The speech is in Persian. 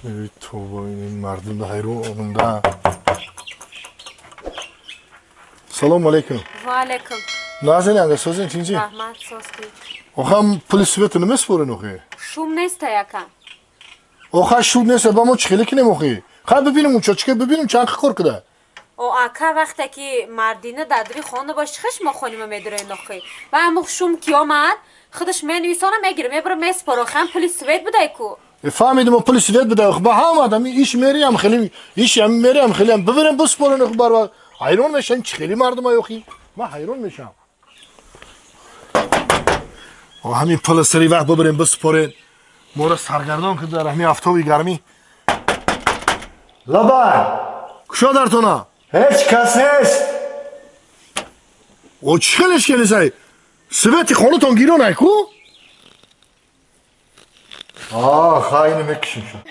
ای تو با این مردم ده حیرون ده. سلام علیکم. و علیکم. نازنین انگه سوزن چینجی؟ رحمت سوستی. آخه پلیس سویت نمیسپره نخی. شوم نیست یکم. آخه شوم نیست با ما چخیلی که نمخی. خواهد ببینم اون چه ببینم چند کار کده. او اکا وقتی که مردینه دادری خانه باش خش ما خونیم میدره نخی. و امو شوم کی آمد؟ خودش منویسانه میگیره میبره میسپره خم پلیس سویت بده کو. فهمیدم پلیس سویت بده با هم آدم ایش میریم خیلی ایش هم میریم خیلی هم ببینم بسپره نخ بار حیران میشن چخیلی مردم آیوخی. ما حیران میشم. همین پلیسری وقت ببریم بسپرین مورد سرگردان که در همین آفتابی گرمی لبن کشا در تو نه؟ هیچ کس نیست. او چخیلش که نیستی؟ سویتی خانه تان گیران ایکو؟ خواهی نمیکشیم شد.